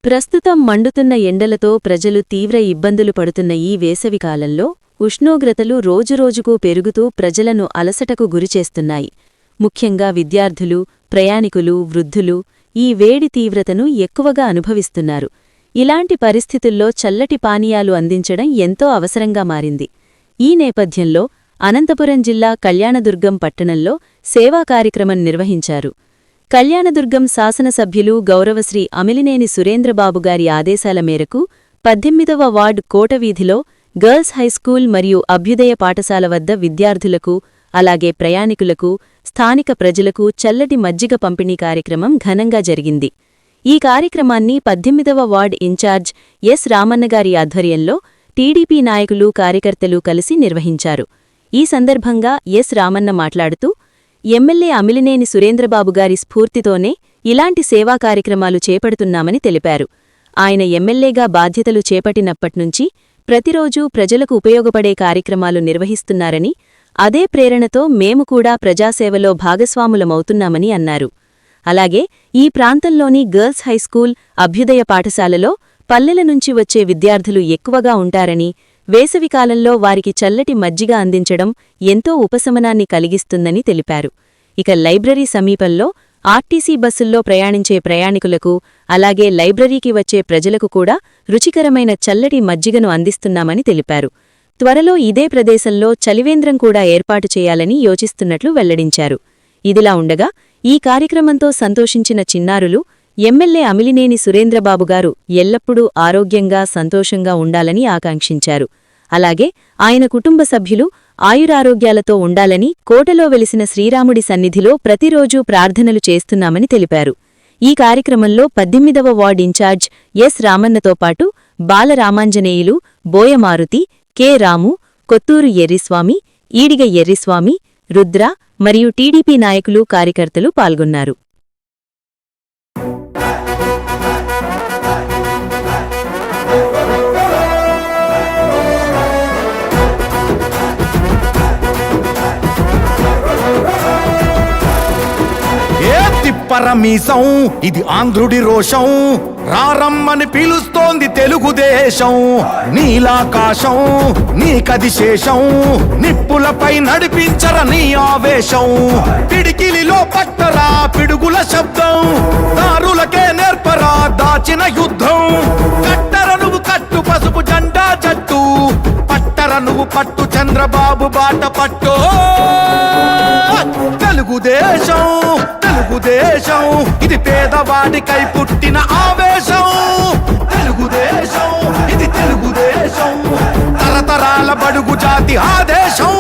ప్రస్తుతం మండుతున్న ఎండలతో ప్రజలు తీవ్ర ఇబ్బందులు పడుతున్న ఈ వేసవికాలంలో ఉష్ణోగ్రతలు రోజురోజుకూ పెరుగుతూ ప్రజలను అలసటకు గురిచేస్తున్నాయి. ముఖ్యంగా విద్యార్థులు, ప్రయాణికులు, వృద్ధులు ఈ వేడి తీవ్రతను ఎక్కువగా అనుభవిస్తున్నారు. ఇలాంటి పరిస్థితుల్లో చల్లటి పానీయాలు అందించడం ఎంతో అవసరంగా మారింది. ఈ నేపథ్యంలో అనంతపురం జిల్లా కళ్యాణదుర్గం పట్టణంలో సేవా కార్యక్రమం నిర్వహించారు. కళ్యాణదుర్గం శాసనసభ్యులు గౌరవశ్రీ అమిలినేని సురేంద్రబాబుగారి ఆదేశాల మేరకు 18వ వార్డు కోటవీధిలో గర్ల్స్ హైస్కూల్ మరియు అభ్యుదయ పాఠశాల వద్ద విద్యార్థులకు, అలాగే ప్రయాణికులకు, స్థానిక ప్రజలకు చల్లటి మజ్జిగ పంపిణీ కార్యక్రమం ఘనంగా జరిగింది. ఈ కార్యక్రమాన్ని 18వ వార్డు ఇన్ఛార్జ్ ఎస్ రామన్నగారి ఆధ్వర్యంలో టీడీపీ నాయకులు, కార్యకర్తలు కలిసి నిర్వహించారు. ఈ సందర్భంగా ఎస్ రామన్న మాట్లాడుతూ, ఎమ్మెల్యే అమిలినేని సురేంద్రబాబుగారి స్ఫూర్తితోనే ఇలాంటి సేవా కార్యక్రమాలు చేపడుతున్నామని తెలిపారు. ఆయన ఎమ్మెల్యేగా బాధ్యతలు చేపట్టినప్పట్నుంచి ప్రతిరోజూ ప్రజలకు ఉపయోగపడే కార్యక్రమాలు నిర్వహిస్తున్నారని, అదే ప్రేరణతో మేము కూడా ప్రజాసేవలో భాగస్వాములమవుతున్నామని అన్నారు. అలాగే ఈ ప్రాంతంలోని గర్ల్స్ హైస్కూల్, అభ్యుదయ పాఠశాలలో పల్లెల నుంచి వచ్చే విద్యార్థులు ఎక్కువగా ఉంటారని, వేసవికాలంలో వారికి చల్లటి మజ్జిగ అందించడం ఎంతో ఉపశమనాన్ని కలిగిస్తుందని తెలిపారు. ఇక లైబ్రరీ సమీపంలో ఆర్టీసీ బస్సుల్లో ప్రయాణించే ప్రయాణికులకు, అలాగే లైబ్రరీకి వచ్చే ప్రజలకు కూడా రుచికరమైన చల్లటి మజ్జిగను అందిస్తున్నామని తెలిపారు. త్వరలో ఇదే ప్రదేశంలో చలివేంద్రం కూడా ఏర్పాటు చేయాలని యోచిస్తున్నట్లు వెల్లడించారు. ఇదిలా ఉండగా ఈ కార్యక్రమంతో సంతోషించిన చిన్నారులు ఎమ్మెల్యే అమిలినేని సురేంద్రబాబుగారు ఎల్లప్పుడూ ఆరోగ్యంగా, సంతోషంగా ఉండాలని ఆకాంక్షించారు. అలాగే ఆయన కుటుంబ సభ్యులు ఆయురారోగ్యాలతో ఉండాలని కోటలో వెలిసిన శ్రీరాముడి సన్నిధిలో ప్రతిరోజూ ప్రార్థనలు చేస్తున్నామని తెలిపారు. ఈ కార్యక్రమంలో 18వ వార్డు ఇన్ఛార్జ్ ఎస్ రామన్నతో పాటు బాలరామాంజనేయులు, బోయమారుతి, కె రాము, కొత్తూరు ఎర్రిస్వామి, ఈడిగ ఎర్రిస్వామి, రుద్ర మరియు టీడీపీ నాయకులు, కార్యకర్తలు పాల్గొన్నారు. పరమీసం ఇది ఆంధ్రుడి రోషం, రారమ్మని పిలుస్తోంది తెలుగుదేశం. నీలాకాశం నీకది శేషం, నిప్పులపై నడిపించర నీ ఆవేశం. పిడికిలిలో పట్టరా పిడుగుల శబ్దం, దారులకే నేర్పరా దాచిన యుద్ధం. కట్టర నువ్వు కట్టు పసుపు జెండా జట్టు, పట్టర నువ్వు పట్టు చంద్రబాబు బాట పట్టు. తెలుగుదేశం తెలుగుదేశం ఇది పేదవాడికై పుట్టిన ఆవేశం. తెలుగుదేశం ఇది తెలుగుదేశం, తరతరాల బడుగు జాతి ఆదేశం.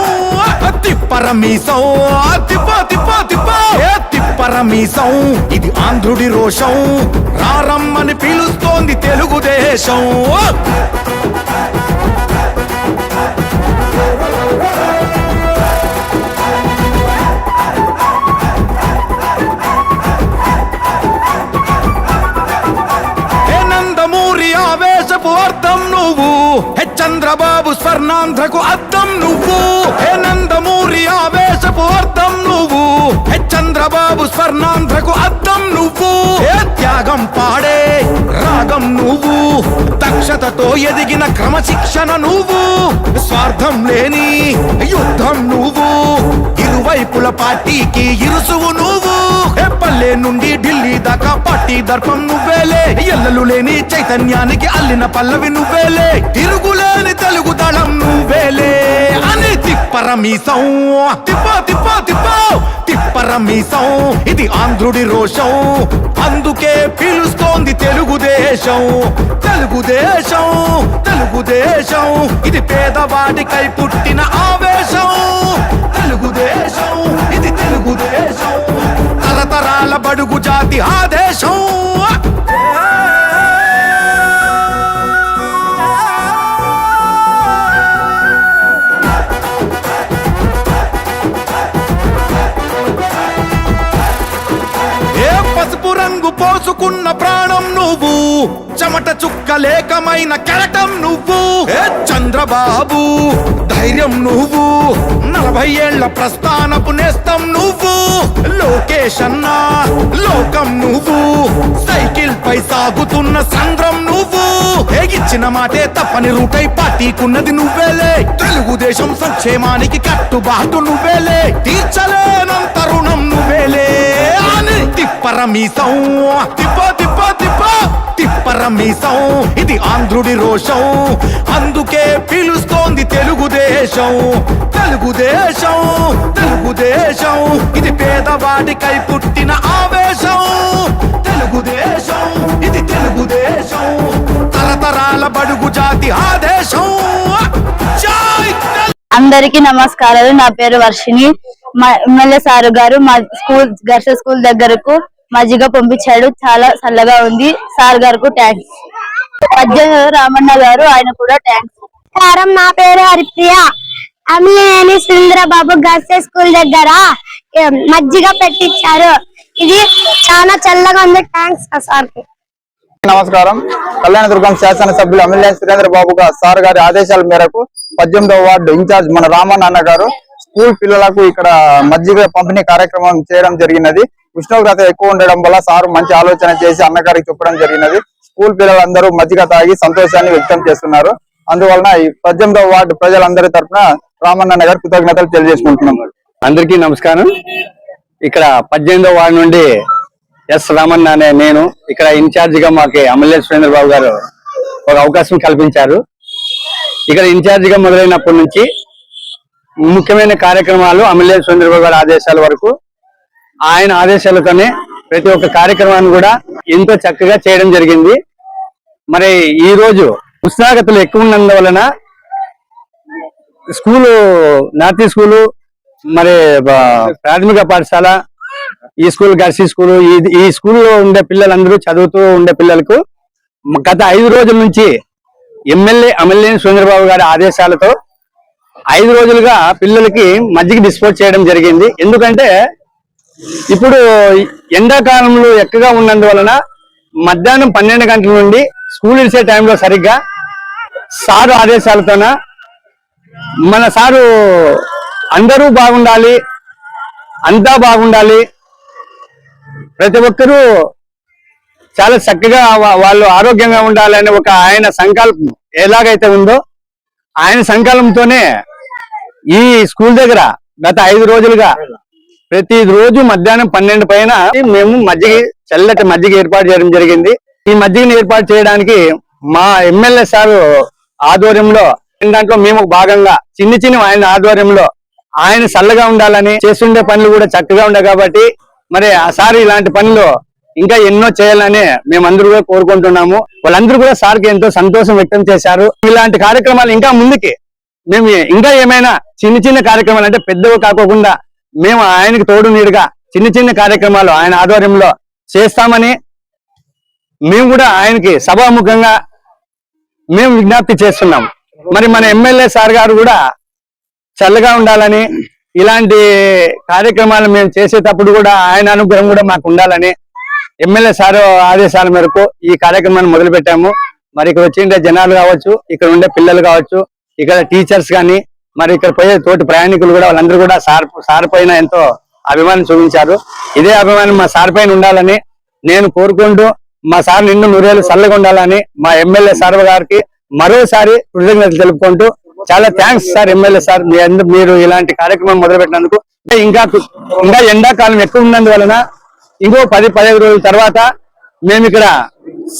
తిప్పరమీసం తిప్పో తిప్పో తిప్పో తిప్పరమీసం ఇది ఆంధ్రుడి రోషం, రారమ్మని పిలుస్తోంది తెలుగుదేశం. అర్థం నువ్వు, హే చంద్రబాబు స్వర్ణాంధ్రకు అద్దం నువ్వు. హే నందమూరి ఆవేశపు అర్థం నువ్వు, హే చంద్రబాబు స్వర్ణాంధ్రకు అద్దం నువ్వు. హే త్యాగం పాడే రాగం నువ్వు, దక్షతతో ఎదిగిన క్రమశిక్షణ నువ్వు. స్వార్థం లేని యుద్ధం నువ్వు, ఇరువైపుల పార్టీకి ఇరుసువు నువ్వు. పల్లె నుండి ఢిల్లీ దాకా పార్టీ దర్పం నువ్వేలే, ఎల్లలు లేని చైతన్యానికి అల్లిన పల్లవి నువ్వేలే. తిరుగులేని తెలుగు దళం నువ్వేలే అని తిప్పరమీసం తిప్పో తిప్పో తిప్పో తిప్పరమీసం ఇది ఆంధ్రుడి రోషం, అందుకే పిలుస్తోంది తెలుగుదేశం. తెలుగుదేశం తెలుగుదేశం ఇది పేదవాడికై పుట్టిన ఆవేశం. తెలుగుదేశం ఇది తెలుగుదేశం, తరతరాల బడుగు జాతి ఆదేశం. పసుపు రంగు పోసుకున్న ప్రాణం నువ్వు, చెమట చుక్కలేకమైన కెరటం నువ్వు. చంద్రబాబు ధైర్యం నువ్వు, 40 ఏళ్ల ప్రస్థానపు నేస్తం నువ్వు. లోకేష్ అన్నా లోకం నువ్వు, సైకిల్ పై నదిపై సాగుతున్న సంద్రం నువ్వు ఇచ్చిన మాటే తప్పని రూటై పార్టీకున్నది నువ్వేలే తెలుగుదేశం సంక్షేమానికి కట్టుబాటు నువ్వేలే తీర్చలేనంత రుణం నువ్వేలే అని తిప్పరమీసం తిప్ప తిప్ప తిప్ప తిప్పరమీసం ఇది ఆంధ్రుడి రోషం అందుకే పిలుస్తోంది తెలుగుదేశం తెలుగుదేశం తెలుగుదేశం ఇది పేదవాడికై పుట్టిన ఆవేశం తెలుగుదేశం ఇది తెలుగుదేశం తరతరాల బడుగు జాతి ఆదేశం జై అందరికీ నమస్కారాలు. నా పేరు వర్షిని. మా ఎమ్మెల్యే సారు గారు మా స్కూల్ గర్ల్స్ స్కూల్ దగ్గరకు మజ్జిగ పంపించాడు. చాలా చల్లగా ఉంది. సార్ గారికి థ్యాంక్స్. పద్య రామన్న గారు ఆయన కూడా థ్యాంక్స్. నా పేరు హరిప్రియ. అమ్మినేని సురేంద్రబాబు గర్ల్స్ స్కూల్ దగ్గర మజ్జిగ పెట్టించారు. ఇది చాలా చల్లగా ఉంది. థ్యాంక్స్ సార్ కి. నమస్కారం. కళ్యాణదుర్గం శాసనసభ్యులు అమ్మినేని సురేంద్రబాబు సార్ గారి ఆదేశాల మేరకు 18వ వార్డు ఇన్ఛార్జ్ మన రామన్న అన్న గారు స్కూల్ పిల్లలకు ఇక్కడ మజ్జిగ పంపిణీ కార్యక్రమం చేయడం జరిగినది. ఉష్ణోగ్రత ఎక్కువ ఉండడం వల్ల సార్ మంచి ఆలోచన చేసి అన్నగారికి చెప్పడం జరిగినది. స్కూల్ పిల్లలందరూ మజ్జిగ తాగి సంతోషాన్ని వ్యక్తం చేస్తున్నారు. అందువలన ఈ 18వ వార్డు ప్రజలందరి తరఫున రామన్న అన్న గారు కృతజ్ఞతలు తెలియజేసుకుంటున్నాం. అందరికీ నమస్కారం. ఇక్కడ 18వ వార్డు నుండి ఎస్ రామన్న అనే నేను ఇక్కడ ఇన్ఛార్జ్ గా మాకు అమ్మినేని సురేంద్రబాబు గారు ఒక అవకాశం కల్పించారు. ఇక్కడ ఇన్ఛార్జ్ గా మొదలైనప్పటి నుంచి ముఖ్యమైన కార్యక్రమాలు అమ్మినేని సురేంద్రబాబు గారి ఆదేశాల వరకు ఆయన ఆదేశాలతోనే ప్రతి ఒక్క కార్యక్రమాన్ని కూడా ఎంతో చక్కగా చేయడం జరిగింది. మరి ఈ రోజు ఉష్ణోగ్రతలు ఎక్కువ ఉన్నందువలన స్కూలు నార్త్ స్కూలు మరి ప్రాథమిక పాఠశాల ఈ స్కూల్ గర్ల్స్ స్కూలు ఈ స్కూల్లో ఉండే పిల్లలందరూ చదువుతూ ఉండే పిల్లలకు గత 5 రోజుల నుంచి ఎమ్మెల్యే అమ్మినేని సురేంద్రబాబు గారి ఆదేశాలతో 5 రోజులుగా పిల్లలకి మజ్జిగ డిస్పోజ్ చేయడం జరిగింది. ఎందుకంటే ఇప్పుడు ఎండాకాలంలో ఎక్కువగా ఉన్నందువలన మధ్యాహ్నం 12 గంటల నుండి స్కూల్ ఇచ్చే టైంలో సరిగ్గా సారు ఆదేశాలతోన మన సారు అందరూ బాగుండాలి, అంతా బాగుండాలి, ప్రతి ఒక్కరూ చాలా చక్కగా వాళ్ళు ఆరోగ్యంగా ఉండాలని ఒక ఆయన సంకల్పం ఎలాగైతే ఉందో ఆయన సంకల్పంతోనే ఈ స్కూల్ దగ్గర గత 5 రోజులుగా ప్రతి రోజు మధ్యాహ్నం 12 పైన మేము చల్లటి మజ్జిగ ఏర్పాటు చేయడం జరిగింది. ఈ మజ్జిగని ఏర్పాటు చేయడానికి మా ఎమ్మెల్యే సారు ఆధ్వర్యంలో దాంట్లో మేము భాగంగా చిన్న ఆయన ఆధ్వర్యంలో ఆయన చల్లగా ఉండాలని చేస్తుండే పనులు కూడా చక్కగా ఉండే కాబట్టి మరి ఆ సార్ ఇలాంటి పనులు ఇంకా ఎన్నో చేయాలని మేమందరూ కూడా కోరుకుంటున్నాము. వాళ్ళందరూ కూడా సార్కి ఎంతో సంతోషం వ్యక్తం చేశారు. ఇలాంటి కార్యక్రమాలు ఇంకా ముందుకి మేము ఇంకా ఏమైనా చిన్న కార్యక్రమాలు అంటే పెద్దవి కాకోకుండా మేము ఆయనకి తోడు నీడుగా చిన్న కార్యక్రమాలు ఆయన ఆధ్వర్యంలో చేస్తామని మేము కూడా ఆయనకి సభాముఖంగా మేము విజ్ఞప్తి చేస్తున్నాం. మరి మన ఎమ్మెల్యే సార్ గారు కూడా చల్లగా ఉండాలని ఇలాంటి కార్యక్రమాలు మేము చేసేటప్పుడు కూడా ఆయన అనుగ్రహం కూడా మాకు ఉండాలని ఎమ్మెల్యే సార్ ఆదేశాల మేరకు ఈ కార్యక్రమాన్ని మొదలు పెట్టాము. మరి ఇక్కడ వచ్చిండే జనాలు కావచ్చు, ఇక్కడ ఉండే పిల్లలు కావచ్చు, ఇక్కడ టీచర్స్ కానీ మరి ఇక్కడ పోయే తోటి ప్రయాణికులు కూడా వాళ్ళందరూ కూడా సార్ పైన ఎంతో అభిమానం చూపించారు. ఇదే అభిమానం మా సార్ పైన ఉండాలని నేను కోరుకుంటూ మా సార్ నిన్ను నూరేళ్ళు చల్లగా ఉండాలని మా ఎమ్మెల్యే సార్ గారికి మరోసారి కృతజ్ఞతలు తెలుపుకుంటూ చాలా థ్యాంక్స్ సార్ ఎమ్మెల్యే సార్ మీరు ఇలాంటి కార్యక్రమం మొదలుపెట్టినందుకు. ఇంకా ఎండాకాలం ఎక్కువ ఉన్నందువలన ఇంకో 10-15 రోజుల తర్వాత మేము ఇక్కడ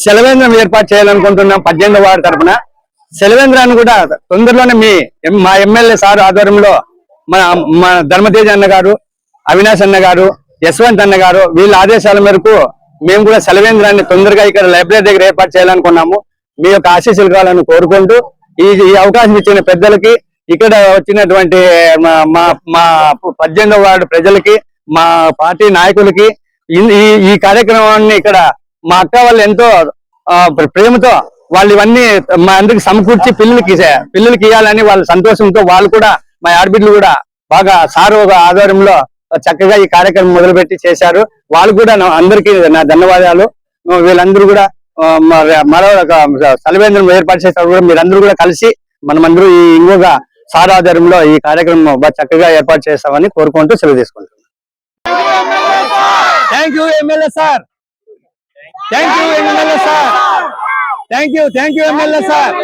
సెలవేంద్రం ఏర్పాటు చేయాలనుకుంటున్నాం. 18వ వార్డు తరఫున సెలవేంద్రాన్ని కూడా తొందరలోనే మా ఎమ్మెల్యే సార్ ఆధ్వర్యంలో మన ధర్మతేజ అన్న గారు, అవినాష్ అన్న గారు, యశ్వంత్ అన్న గారు వీళ్ళ ఆదేశాల మేరకు మేము కూడా సెలవేంద్రాన్ని తొందరగా ఇక్కడ లైబ్రరీ దగ్గర ఏర్పాటు చేయాలనుకున్నాము. మీ యొక్క ఆశీస్సులు కావాలని కోరుకుంటూ ఈ అవకాశం ఇచ్చిన పెద్దలకి, ఇక్కడ వచ్చినటువంటి మా 18వ వార్డు ప్రజలకి, మా పార్టీ నాయకులకి ఈ కార్యక్రమాన్ని ఇక్కడ మా అక్క వాళ్ళు ఎంతో ప్రేమతో వాళ్ళు ఇవన్నీ మా అందరికి సమకూర్చి పిల్లలకి ఇవ్వాలని వాళ్ళ సంతోషంతో వాళ్ళు కూడా మా ఆడబిడ్డలు కూడా బాగా సారు ఆధ్వర్యంలో చక్కగా ఈ కార్యక్రమం మొదలుపెట్టి చేశారు. వాళ్ళు కూడా అందరికీ నా ధన్యవాదాలు. వీళ్ళందరూ కూడా మరో సెలవేంద్రం ఏర్పాటు చేస్తారు కూడా మీరందరూ కూడా కలిసి మనమందరూ ఈ ఇంకొక సార్ ఆధ్వర్యంలో ఈ కార్యక్రమం బాగా చక్కగా ఏర్పాటు చేస్తామని కోరుకుంటూ సెలవు తీసుకుంటున్నాం. Thank you MLA sir. Thank you MLA sir. Thank you MLA sir.